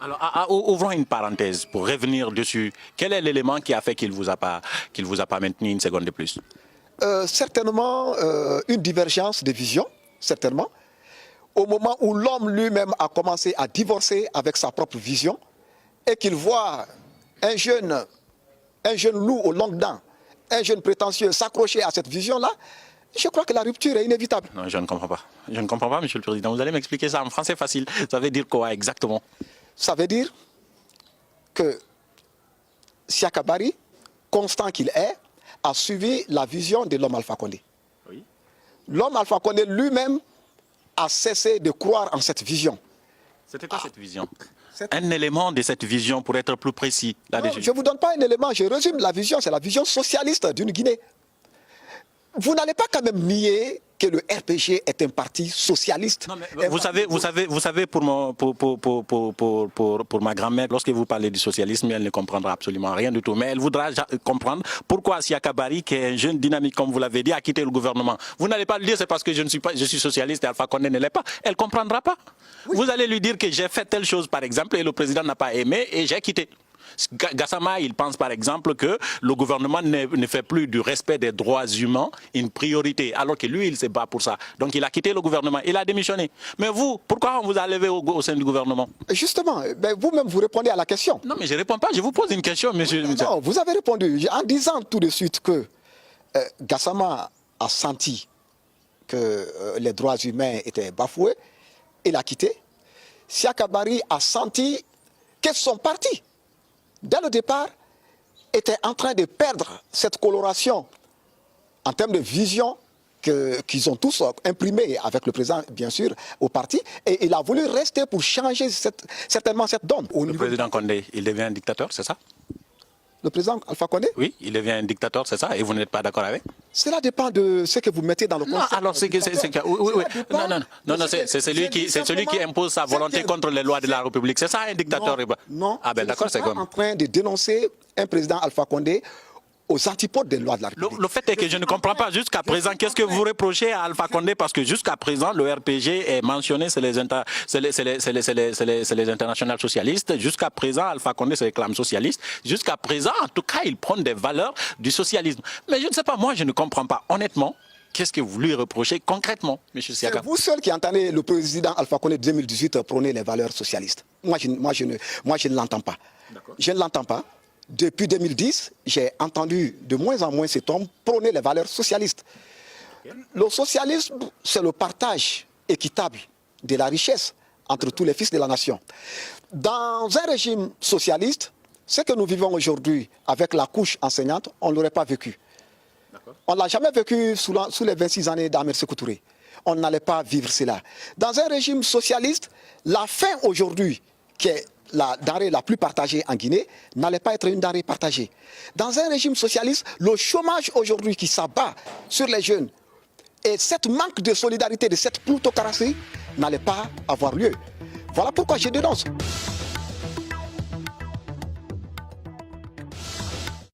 Alors, ouvrons une parenthèse pour revenir dessus. Quel est l'élément qui a fait qu'il ne vous a pas maintenu une seconde de plus? Certainement une divergence de vision, certainement. Au moment où l'homme lui-même a commencé à divorcer avec sa propre vision et qu'il voit un jeune loup aux longues dents, un jeune prétentieux s'accrocher à cette vision-là, je crois que la rupture est inévitable. Non, je ne comprends pas. Je ne comprends pas, Monsieur le Président. Vous allez m'expliquer ça en français facile. Ça veut dire quoi exactement? Ça veut dire que Siaka Bari, constant qu'il est, a suivi la vision de l'homme Alpha Condé. Oui. L'homme Alpha Condé lui-même a cessé de croire en cette vision. C'était quoi cette vision? Un élément de cette vision pour être plus précis là-dessus. Je ne vous donne pas un élément, je résume la vision, c'est la vision socialiste d'une Guinée. Vous n'allez pas quand même nier que le RPG est un parti socialiste. Non, mais vous savez, pour ma grand-mère, lorsque vous parlez du socialisme, elle ne comprendra absolument rien du tout. Mais elle voudra comprendre pourquoi Siaka Bari, qui est un jeune dynamique, comme vous l'avez dit, a quitté le gouvernement. Vous n'allez pas lui dire c'est parce que je suis socialiste et Alpha Condé ne l'est pas. Elle ne comprendra pas. Oui. Vous allez lui dire que j'ai fait telle chose, par exemple, et le président n'a pas aimé et j'ai quitté. Gassama, il pense par exemple que le gouvernement ne fait plus du respect des droits humains une priorité, alors que lui, il se bat pour ça. Donc il a quitté le gouvernement, il a démissionné. Mais vous, pourquoi on vous a levé au sein du gouvernement? Justement, vous-même vous répondez à la question. Non, mais je ne réponds pas, je vous pose une question, monsieur. Non, vous avez répondu en disant tout de suite que Gassama a senti que les droits humains étaient bafoués, il a quitté. Siaka Bari a senti que son parti, dès le départ, était en train de perdre cette coloration en termes de vision qu'ils ont tous imprimée avec le président, bien sûr, au parti. Et il a voulu rester pour changer certainement cette donne. Le président Condé, il devient un dictateur, c'est ça? Le président Alpha Condé? Oui, il devient un dictateur, c'est ça? Et vous n'êtes pas d'accord avec? Cela dépend de ce que vous mettez dans le concept. Non, alors c'est que... Oui. Non, c'est celui qui impose sa volonté contre les lois de la République. C'est ça un dictateur? Non, ah ben d'accord, c'est comme... en train de dénoncer un président Alpha Condé aux antipodes des lois de la République. Le fait est que je ne comprends pas jusqu'à présent qu'est-ce que vous reprochez à Alpha Condé, parce que jusqu'à présent le RPG est mentionné, c'est les internationales socialistes. Jusqu'à présent Alpha Condé se réclame socialiste. Jusqu'à présent, en tout cas, il prône des valeurs du socialisme. Mais je ne sais pas, moi je ne comprends pas honnêtement. Qu'est-ce que vous lui reprochez concrètement, M. Siaka? C'est vous seul qui entendez le président Alpha Condé 2018 prôner les valeurs socialistes. Moi je ne l'entends pas. Je ne l'entends pas. Depuis 2010, j'ai entendu de moins en moins cet homme prôner les valeurs socialistes. Le socialisme, c'est le partage équitable de la richesse entre tous les fils de la nation. Dans un régime socialiste, ce que nous vivons aujourd'hui avec la couche enseignante, on ne l'aurait pas vécu. On ne l'a jamais vécu sous les 26 années d'Ahmed Sékou Touré. On n'allait pas vivre cela. Dans un régime socialiste, la faim aujourd'hui, qui est la denrée la plus partagée en Guinée, n'allait pas être une denrée partagée. Dans un régime socialiste, le chômage aujourd'hui qui s'abat sur les jeunes et cette manque de solidarité, de cette plutocratie n'allait pas avoir lieu. Voilà pourquoi je dénonce.